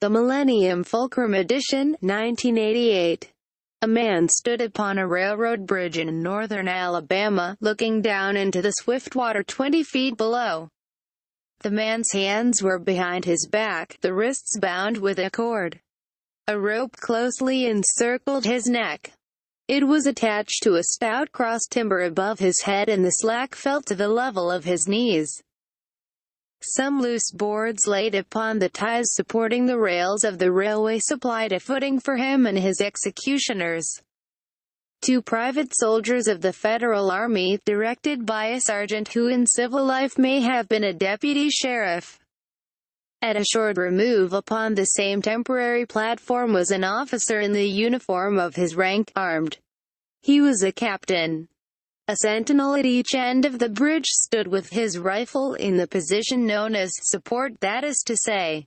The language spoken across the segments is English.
The Millennium Fulcrum Edition, 1988. A man stood upon a railroad bridge in northern Alabama, looking down into the swift water 20 feet below. The man's hands were behind his back, the wrists bound with a cord. A rope closely encircled his neck. It was attached to a stout cross timber above his head, and the slack fell to the level of his knees. Some loose boards laid upon the ties supporting the rails of the railway supplied a footing for him and his executioners. Two private soldiers of the Federal Army, directed by a sergeant who in civil life may have been a deputy sheriff. At a short remove upon the same temporary platform was an officer in the uniform of his rank, armed. He was a captain. A sentinel at each end of the bridge stood with his rifle in the position known as support, that is to say,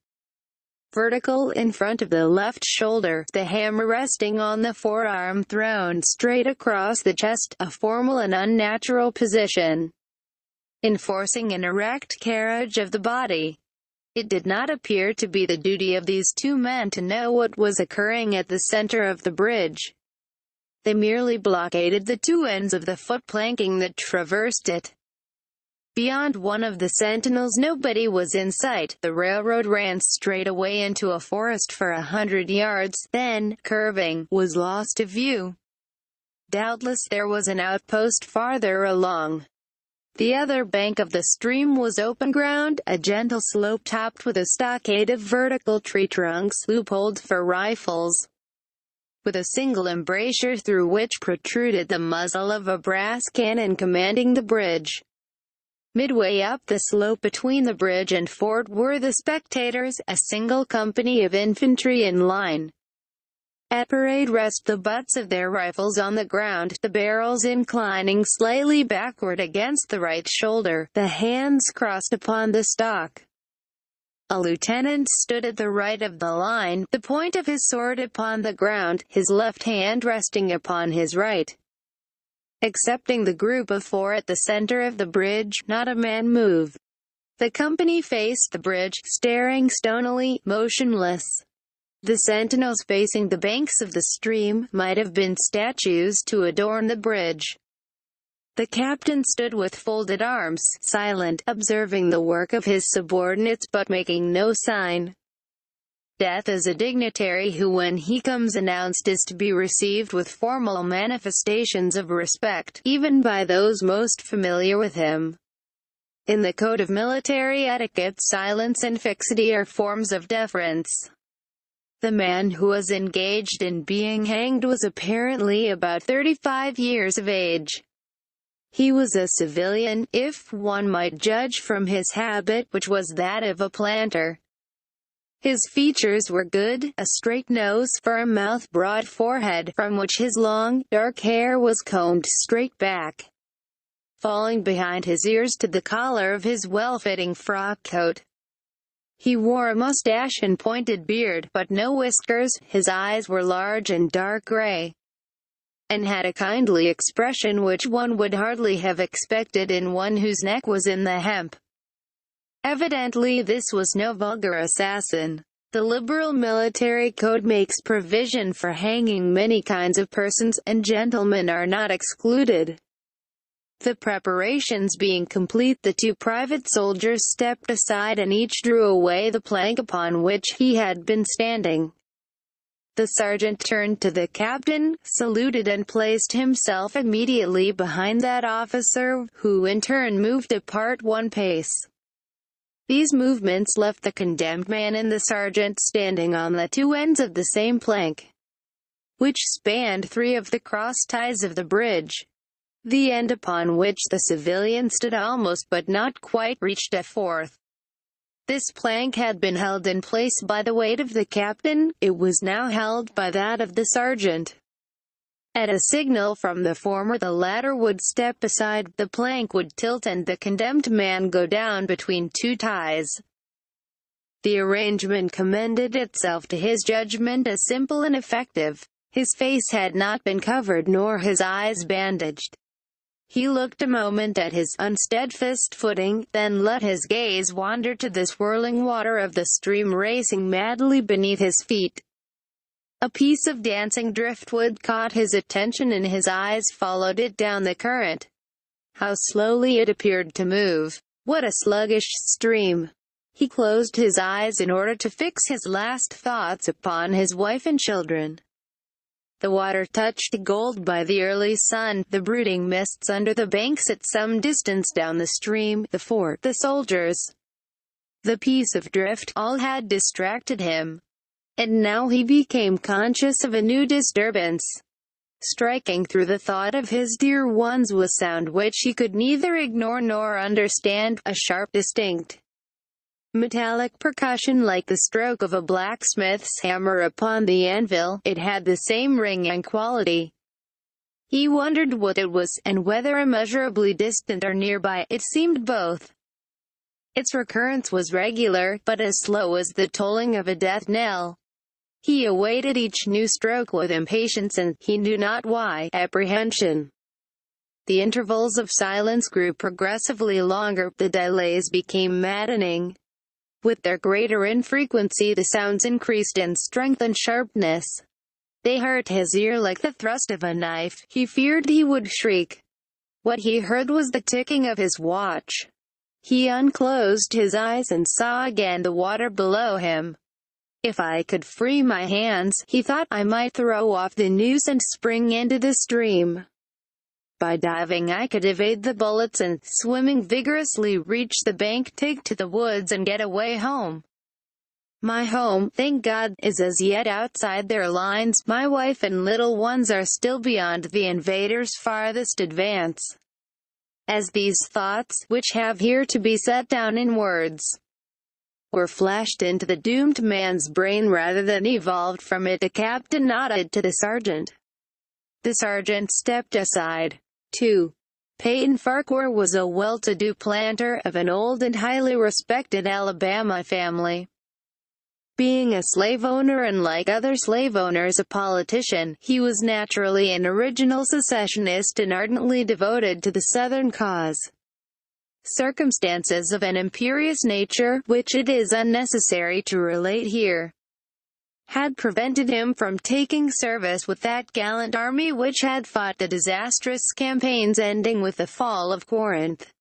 vertical in front of the left shoulder, the hammer resting on the forearm thrown straight across the chest, a formal and unnatural position, enforcing an erect carriage of the body. It did not appear to be the duty of these two men to know what was occurring at the center of the bridge. They merely blockaded the two ends of the foot planking that traversed it. Beyond one of the sentinels nobody was in sight. The railroad ran straight away into a forest for 100 yards, then, curving, was lost to view. Doubtless there was an outpost farther along. The other bank of the stream was open ground, a gentle slope topped with a stockade of vertical tree trunks, loopholed for rifles, with a single embrasure through which protruded the muzzle of a brass cannon commanding the bridge. Midway up the slope between the bridge and fort were the spectators, a single company of infantry in line. At parade rest, the butts of their rifles on the ground, the barrels inclining slightly backward against the right shoulder, the hands crossed upon the stock. A lieutenant stood at the right of the line, the point of his sword upon the ground, his left hand resting upon his right. Excepting the group of four at the center of the bridge, not a man moved. The company faced the bridge, staring stonily, motionless. The sentinels facing the banks of the stream might have been statues to adorn the bridge. The captain stood with folded arms, silent, observing the work of his subordinates but making no sign. Death is a dignitary who, when he comes announced, is to be received with formal manifestations of respect, even by those most familiar with him. In the code of military etiquette, silence and fixity are forms of deference. The man who was engaged in being hanged was apparently about 35 years of age. He was a civilian, if one might judge from his habit, which was that of a planter. His features were good, a straight nose, firm mouth, broad forehead, from which his long, dark hair was combed straight back, falling behind his ears to the collar of his well-fitting frock coat. He wore a mustache and pointed beard, but no whiskers. His eyes were large and dark gray, and had a kindly expression which one would hardly have expected in one whose neck was in the hemp. Evidently this was no vulgar assassin. The liberal military code makes provision for hanging many kinds of persons, and gentlemen are not excluded. The preparations being complete, the two private soldiers stepped aside and each drew away the plank upon which he had been standing. The sergeant turned to the captain, saluted and placed himself immediately behind that officer, who in turn moved apart one pace. These movements left the condemned man and the sergeant standing on the two ends of the same plank, which spanned three of the cross ties of the bridge. The end upon which the civilian stood almost but not quite reached a fourth. This plank had been held in place by the weight of the captain, it was now held by that of the sergeant. At a signal from the former, the latter would step aside, the plank would tilt and the condemned man go down between two ties. The arrangement commended itself to his judgment as simple and effective. His face had not been covered nor his eyes bandaged. He looked a moment at his unsteadfast footing, then let his gaze wander to the swirling water of the stream racing madly beneath his feet. A piece of dancing driftwood caught his attention and his eyes followed it down the current. How slowly it appeared to move. What a sluggish stream. He closed his eyes in order to fix his last thoughts upon his wife and children. The water touched gold by the early sun, the brooding mists under the banks at some distance down the stream, the fort, the soldiers, the piece of drift, all had distracted him. And now he became conscious of a new disturbance. Striking through the thought of his dear ones was sound which he could neither ignore nor understand, a sharp, distinct, metallic percussion like the stroke of a blacksmith's hammer upon the anvil. It had the same ring and quality. He wondered what it was, and whether immeasurably distant or nearby. It seemed both. Its recurrence was regular, but as slow as the tolling of a death knell. He awaited each new stroke with impatience and, he knew not why, apprehension. The intervals of silence grew progressively longer, the delays became maddening. With their greater infrequency the sounds increased in strength and sharpness. They hurt his ear like the thrust of a knife. He feared he would shriek. What he heard was the ticking of his watch. He unclosed his eyes and saw again the water below him. If I could free my hands, he thought, I might throw off the noose and spring into the stream. By diving I could evade the bullets and, swimming vigorously, reach the bank, take to the woods and get away home. My home, thank God, is as yet outside their lines. My wife and little ones are still beyond the invaders' farthest advance. As these thoughts, which have here to be set down in words, were flashed into the doomed man's brain rather than evolved from it, the captain nodded to the sergeant. The sergeant stepped aside. 2. Peyton Farquhar was a well-to-do planter of an old and highly respected Alabama family. Being a slave owner and like other slave owners a politician, he was naturally an original secessionist and ardently devoted to the Southern cause. Circumstances of an imperious nature, which it is unnecessary to relate here, had prevented him from taking service with that gallant army which had fought the disastrous campaigns ending with the fall of Corinth.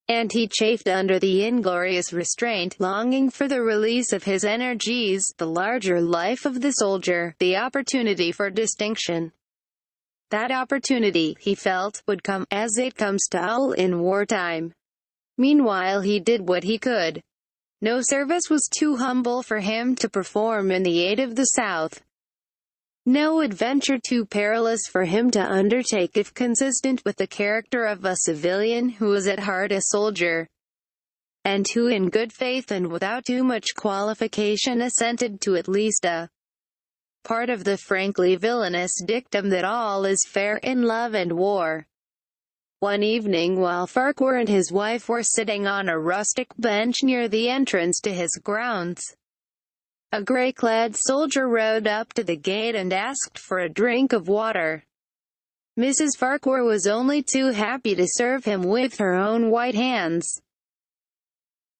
And he chafed under the inglorious restraint, longing for the release of his energies, the larger life of the soldier, the opportunity for distinction. That opportunity, he felt, would come, as it comes to all in wartime. Meanwhile he did what he could. No service was too humble for him to perform in the aid of the South. No adventure too perilous for him to undertake if consistent with the character of a civilian who was at heart a soldier, and who in good faith and without too much qualification assented to at least a part of the frankly villainous dictum that all is fair in love and war. One evening while Farquhar and his wife were sitting on a rustic bench near the entrance to his grounds, a gray-clad soldier rode up to the gate and asked for a drink of water. Mrs. Farquhar was only too happy to serve him with her own white hands.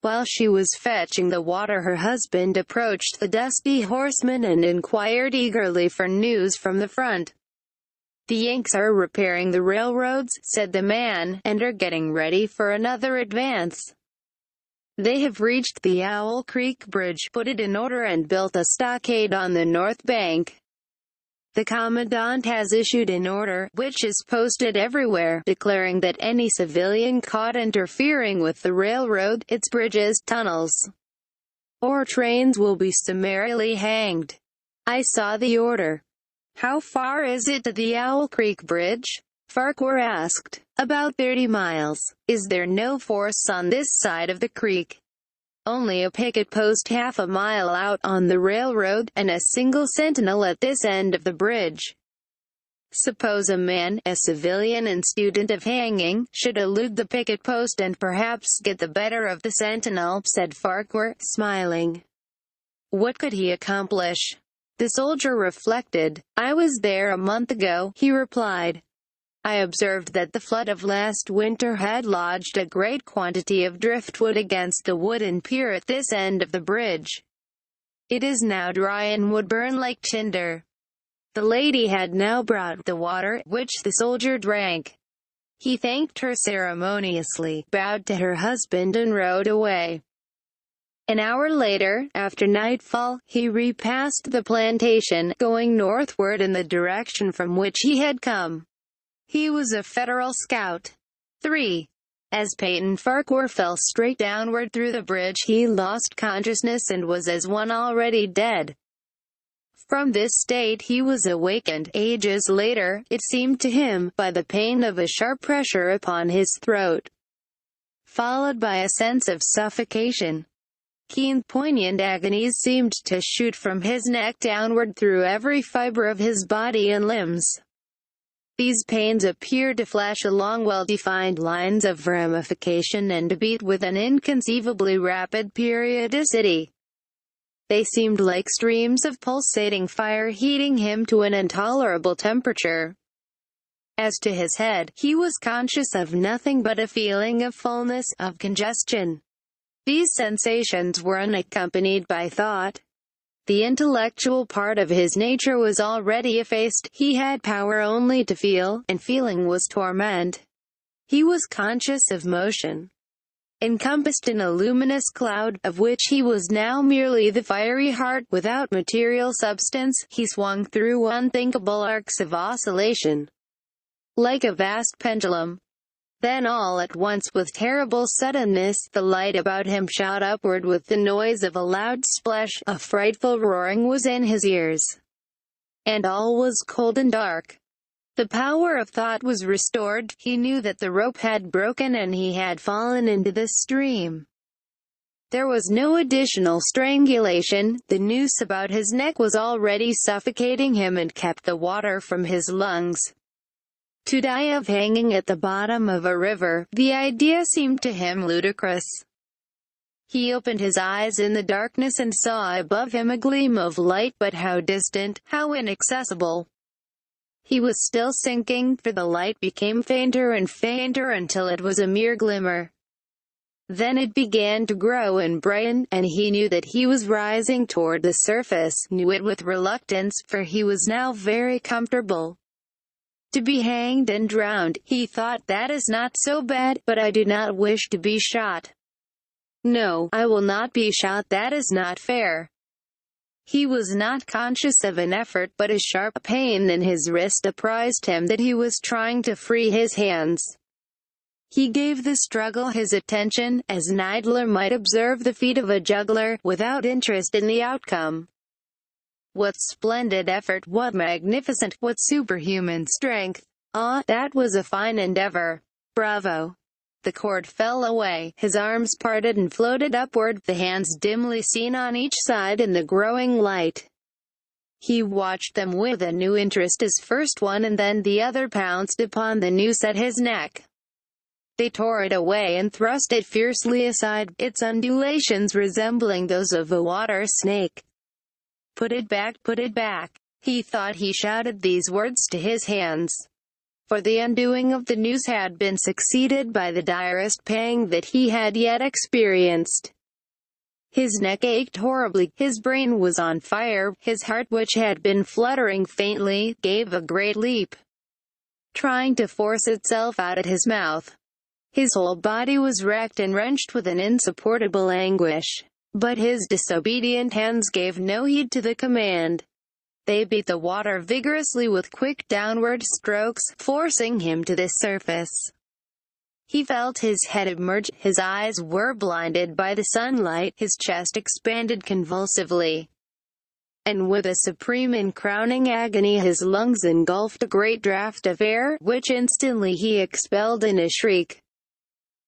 While she was fetching the water her husband approached the dusty horseman and inquired eagerly for news from the front. "The Yanks are repairing the railroads," said the man, "and are getting ready for another advance. They have reached the Owl Creek Bridge, put it in order and built a stockade on the north bank. The commandant has issued an order, which is posted everywhere, declaring that any civilian caught interfering with the railroad, its bridges, tunnels, or trains will be summarily hanged." I saw the order. "How far is it to the Owl Creek Bridge?" Farquhar asked. "About 30 miles. Is there no force on this side of the creek?" "Only a picket post half a mile out on the railroad, and a single sentinel at this end of the bridge." "Suppose a man, a civilian and student of hanging, should elude the picket post and perhaps get the better of the sentinel," said Farquhar, smiling. "What could he accomplish?" The soldier reflected. "I was there a month ago," he replied. I observed that the flood of last winter had lodged a great quantity of driftwood against the wooden pier at this end of the bridge. It is now dry and would burn like tinder. The lady had now brought the water, which the soldier drank. He thanked her ceremoniously, bowed to her husband and rode away. An hour later, after nightfall, he repassed the plantation, going northward in the direction from which he had come. He was a Federal scout. 3. As Peyton Farquhar fell straight downward through the bridge, he lost consciousness and was as one already dead. From this state he was awakened, ages later, it seemed to him, by the pain of a sharp pressure upon his throat, followed by a sense of suffocation. Keen, poignant agonies seemed to shoot from his neck downward through every fiber of his body and limbs. These pains appeared to flash along well-defined lines of ramification and to beat with an inconceivably rapid periodicity. They seemed like streams of pulsating fire heating him to an intolerable temperature. As to his head, he was conscious of nothing but a feeling of fullness, of congestion. These sensations were unaccompanied by thought. The intellectual part of his nature was already effaced. He had power only to feel, and feeling was torment. He was conscious of motion, encompassed in a luminous cloud, of which he was now merely the fiery heart. Without material substance, he swung through unthinkable arcs of oscillation, like a vast pendulum. Then all at once, with terrible suddenness, the light about him shot upward with the noise of a loud splash. A frightful roaring was in his ears, and all was cold and dark. The power of thought was restored. He knew that the rope had broken and he had fallen into the stream. There was no additional strangulation. The noose about his neck was already suffocating him and kept the water from his lungs. To die of hanging at the bottom of a river, the idea seemed to him ludicrous. He opened his eyes in the darkness and saw above him a gleam of light, but how distant, how inaccessible. He was still sinking, for the light became fainter and fainter until it was a mere glimmer. Then it began to grow and brighten, and he knew that he was rising toward the surface, knew it with reluctance, for he was now very comfortable. To be hanged and drowned, he thought, that is not so bad, but I do not wish to be shot. No, I will not be shot, that is not fair. He was not conscious of an effort, but a sharp pain in his wrist apprised him that he was trying to free his hands. He gave the struggle his attention, as an idler might observe the feat of a juggler, without interest in the outcome. What splendid effort, what magnificent, what superhuman strength! Ah, that was a fine endeavor. Bravo! The cord fell away, his arms parted and floated upward, the hands dimly seen on each side in the growing light. He watched them with a new interest as first one and then the other pounced upon the noose at his neck. They tore it away and thrust it fiercely aside, its undulations resembling those of a water snake. Put it back, he thought. He shouted these words to his hands, for the undoing of the noose had been succeeded by the direst pang that he had yet experienced. His neck ached horribly, his brain was on fire, his heart, which had been fluttering faintly, gave a great leap, trying to force itself out at his mouth. His whole body was racked and wrenched with an insupportable anguish. But his disobedient hands gave no heed to the command. They beat the water vigorously with quick downward strokes, forcing him to the surface. He felt his head emerge, his eyes were blinded by the sunlight, his chest expanded convulsively, and with a supreme and crowning agony his lungs engulfed a great draught of air, which instantly he expelled in a shriek.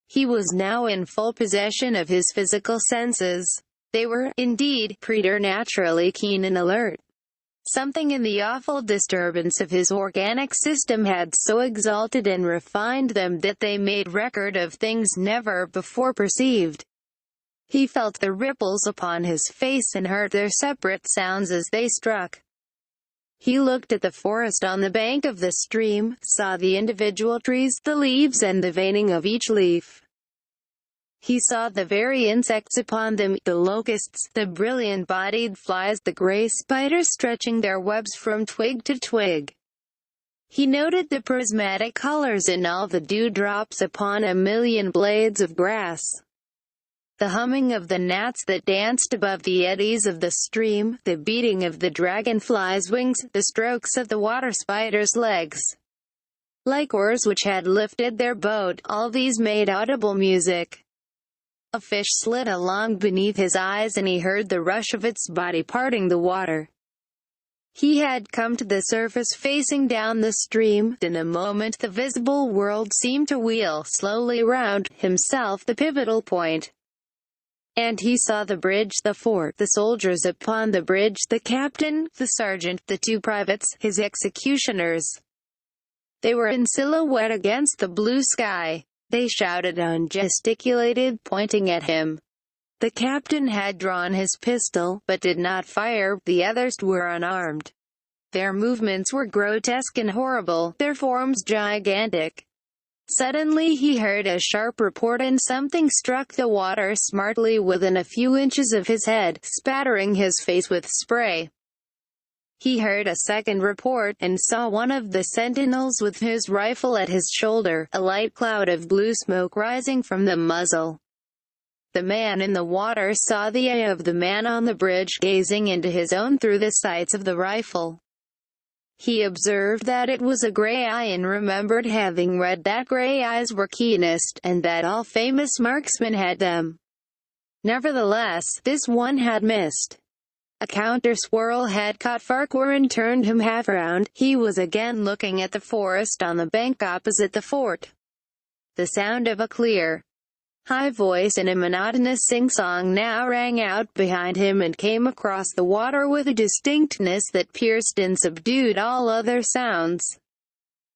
He was now in full possession of his physical senses. They were, indeed, preternaturally keen and alert. Something in the awful disturbance of his organic system had so exalted and refined them that they made record of things never before perceived. He felt the ripples upon his face and heard their separate sounds as they struck. He looked at the forest on the bank of the stream, saw the individual trees, the leaves and the veining of each leaf. He saw the very insects upon them, the locusts, the brilliant-bodied flies, the gray spiders stretching their webs from twig to twig. He noted the prismatic colors in all the dewdrops upon a million blades of grass. The humming of the gnats that danced above the eddies of the stream, the beating of the dragonfly's wings, the strokes of the water spider's legs, like oars which had lifted their boat, all these made audible music. A fish slid along beneath his eyes and he heard the rush of its body parting the water. He had come to the surface facing down the stream. In a moment the visible world seemed to wheel slowly round himself, the pivotal point. And he saw the bridge, the fort, the soldiers upon the bridge, the captain, the sergeant, the two privates, his executioners. They were in silhouette against the blue sky. They shouted and gesticulated, pointing at him. The captain had drawn his pistol, but did not fire. The others were unarmed. Their movements were grotesque and horrible, their forms gigantic. Suddenly he heard a sharp report and something struck the water smartly within a few inches of his head, spattering his face with spray. He heard a second report, and saw one of the sentinels with his rifle at his shoulder, a light cloud of blue smoke rising from the muzzle. The man in the water saw the eye of the man on the bridge, gazing into his own through the sights of the rifle. He observed that it was a gray eye and remembered having read that gray eyes were keenest, and that all famous marksmen had them. Nevertheless, this one had missed. A counter-swirl had caught Farquhar and turned him half round. He was again looking at the forest on the bank opposite the fort. The sound of a clear, high voice in a monotonous sing-song now rang out behind him and came across the water with a distinctness that pierced and subdued all other sounds,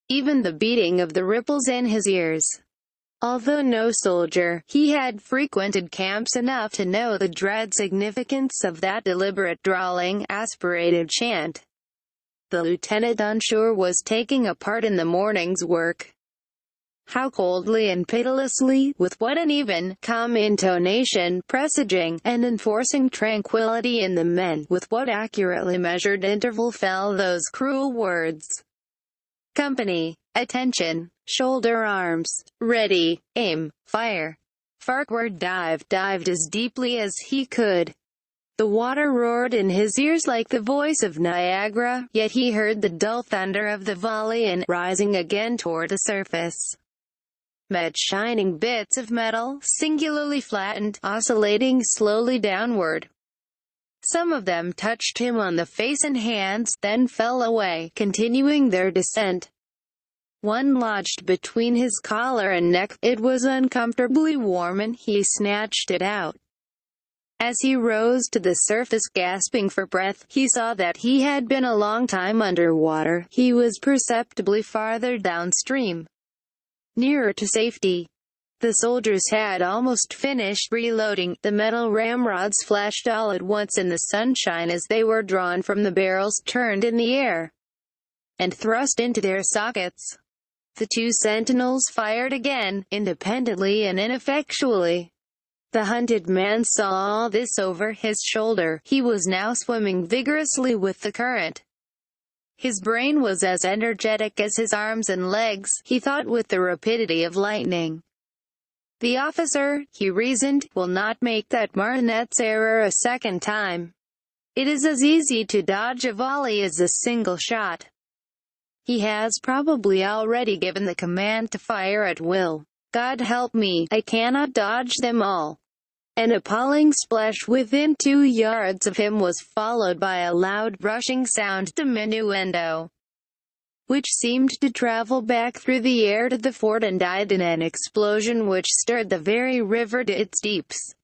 even the beating of the ripples in his ears. Although no soldier, he had frequented camps enough to know the dread significance of that deliberate, drawling, aspirated chant. The lieutenant on shore was taking a part in the morning's work. How coldly and pitilessly, with what an even, calm intonation, presaging, and enforcing tranquility in the men, with what accurately measured interval fell those cruel words. Company, attention, shoulder arms, ready, aim, fire. Farquhar dived as deeply as he could. The water roared in his ears like the voice of Niagara, yet he heard the dull thunder of the volley and, rising again toward the surface, met shining bits of metal, singularly flattened, oscillating slowly downward. Some of them touched him on the face and hands, then fell away, continuing their descent. One lodged between his collar and neck. It was uncomfortably warm and he snatched it out. As he rose to the surface gasping for breath, he saw that he had been a long time under water. He was perceptibly farther downstream, nearer to safety. The soldiers had almost finished reloading. The metal ramrods flashed all at once in the sunshine as they were drawn from the barrels, turned in the air, and thrust into their sockets. The two sentinels fired again, independently and ineffectually. The hunted man saw all this over his shoulder. He was now swimming vigorously with the current. His brain was as energetic as his arms and legs. He thought with the rapidity of lightning. The officer, he reasoned, will not make that martinet's error a second time. It is as easy to dodge a volley as a single shot. He has probably already given the command to fire at will. God help me, I cannot dodge them all. An appalling splash within 2 yards of him was followed by a loud rushing sound, diminuendo, which seemed to travel back through the air to the fort and died in an explosion which stirred the very river to its deeps.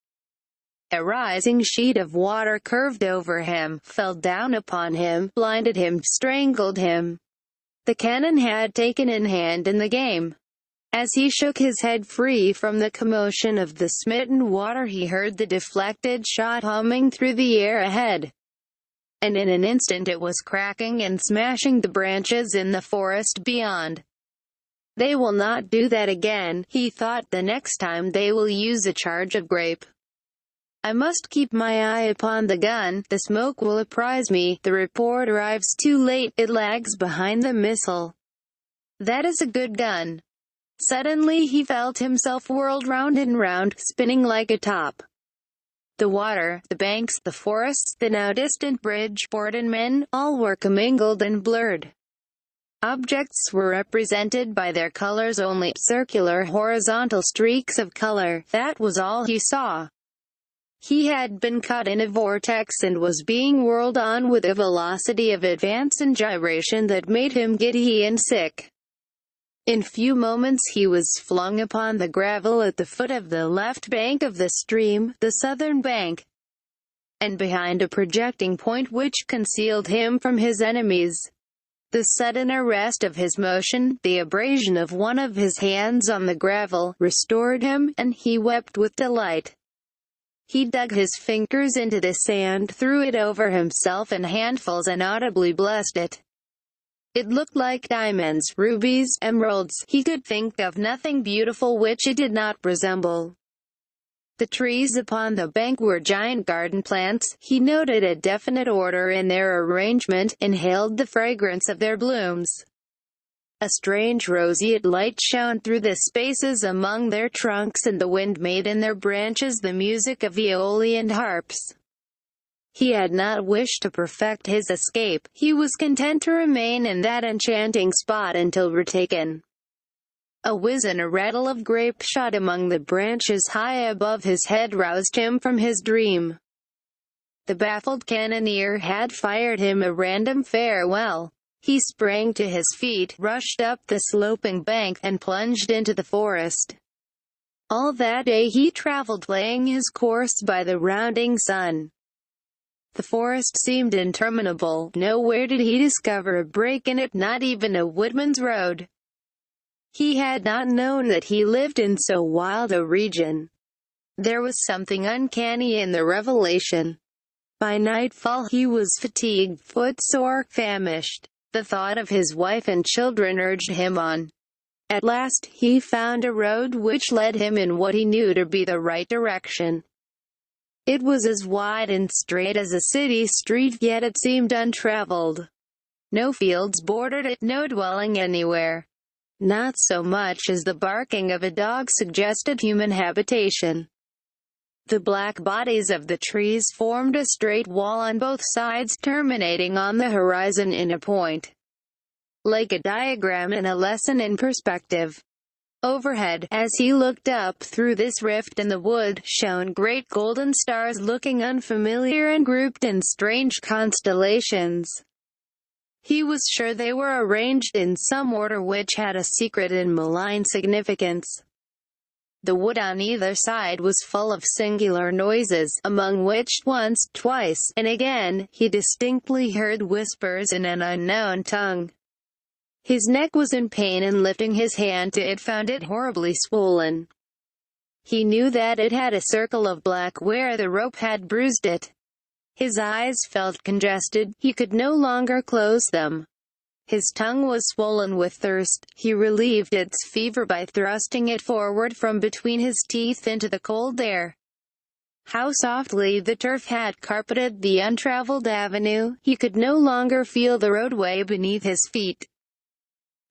A rising sheet of water curved over him, fell down upon him, blinded him, strangled him. The cannon had taken in hand in the game. As he shook his head free from the commotion of the smitten water, he heard the deflected shot humming through the air ahead. and in an instant it was cracking and smashing the branches in the forest beyond. They will not do that again, he thought. The next time they will use a charge of grape. I must keep my eye upon the gun, the smoke will apprise me. The report arrives too late, it lags behind the missile. That is a good gun. Suddenly he felt himself whirled round and round, spinning like a top. The water, the banks, the forests, the now distant bridge, board and men, all were commingled and blurred. Objects were represented by their colors only, circular horizontal streaks of color. That was all he saw. He had been caught in a vortex and was being whirled on with a velocity of advance and gyration that made him giddy and sick. In few moments he was flung upon the gravel at the foot of the left bank of the stream, the southern bank, and behind a projecting point which concealed him from his enemies. The sudden arrest of his motion, the abrasion of one of his hands on the gravel, restored him, and he wept with delight. He dug his fingers into the sand, threw it over himself in handfuls and audibly blessed it. It looked like diamonds, rubies, emeralds. He could think of nothing beautiful which it did not resemble. The trees upon the bank were giant garden plants. He noted a definite order in their arrangement, inhaled the fragrance of their blooms. A strange roseate light shone through the spaces among their trunks, and the wind made in their branches the music of violi and harps. He had not wished to perfect his escape. He was content to remain in that enchanting spot until retaken. A whiz and a rattle of grape shot among the branches high above his head roused him from his dream. The baffled cannoneer had fired him a random farewell. He sprang to his feet, rushed up the sloping bank, and plunged into the forest. All that day he traveled, playing his course by the rounding sun. The forest seemed interminable. Nowhere did he discover a break in it, not even a woodman's road. He had not known that he lived in so wild a region. There was something uncanny in the revelation. By nightfall he was fatigued, footsore, famished. The thought of his wife and children urged him on. At last, he found a road which led him in what he knew to be the right direction. It was as wide and straight as a city street, yet it seemed untraveled. No fields bordered it, no dwelling anywhere. Not so much as the barking of a dog suggested human habitation. The black bodies of the trees formed a straight wall on both sides, terminating on the horizon in a point, like a diagram in a lesson in perspective. Overhead, as he looked up through this rift in the wood, shone great golden stars, looking unfamiliar and grouped in strange constellations. He was sure they were arranged in some order which had a secret and malign significance. The wood on either side was full of singular noises, among which, once, twice, and again, he distinctly heard whispers in an unknown tongue. His neck was in pain, and lifting his hand to it found it horribly swollen. He knew that it had a circle of black where the rope had bruised it. His eyes felt congested, he could no longer close them. His tongue was swollen with thirst. He relieved its fever by thrusting it forward from between his teeth into the cold air. How softly the turf had carpeted the untraveled avenue. He could no longer feel the roadway beneath his feet.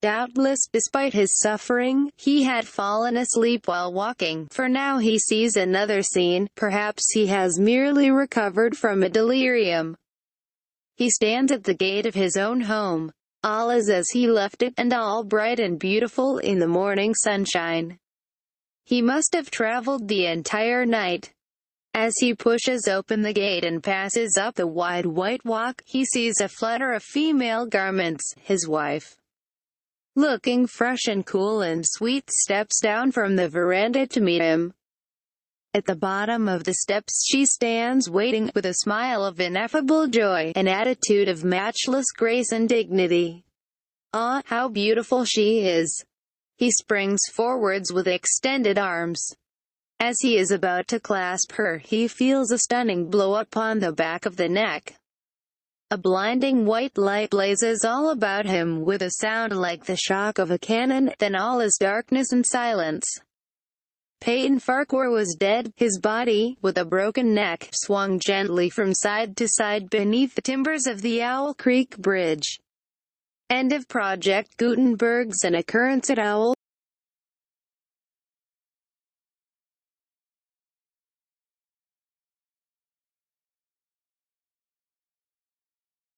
Doubtless, despite his suffering, he had fallen asleep while walking, for now he sees another scene. Perhaps he has merely recovered from a delirium. He stands at the gate of his own home. All is as he left it, and all bright and beautiful in the morning sunshine. He must have traveled the entire night. As he pushes open the gate and passes up the wide white walk, he sees a flutter of female garments. His wife, looking fresh and cool and sweet, steps down from the veranda to meet him. At the bottom of the steps she stands waiting, with a smile of ineffable joy, an attitude of matchless grace and dignity. Ah, how beautiful she is! He springs forwards with extended arms. As he is about to clasp her, he feels a stunning blow upon the back of the neck. A blinding white light blazes all about him with a sound like the shock of a cannon, then all is darkness and silence. Peyton Farquhar was dead. His body, with a broken neck, swung gently from side to side beneath the timbers of the Owl Creek Bridge. End of Project Gutenberg's An Occurrence at Owl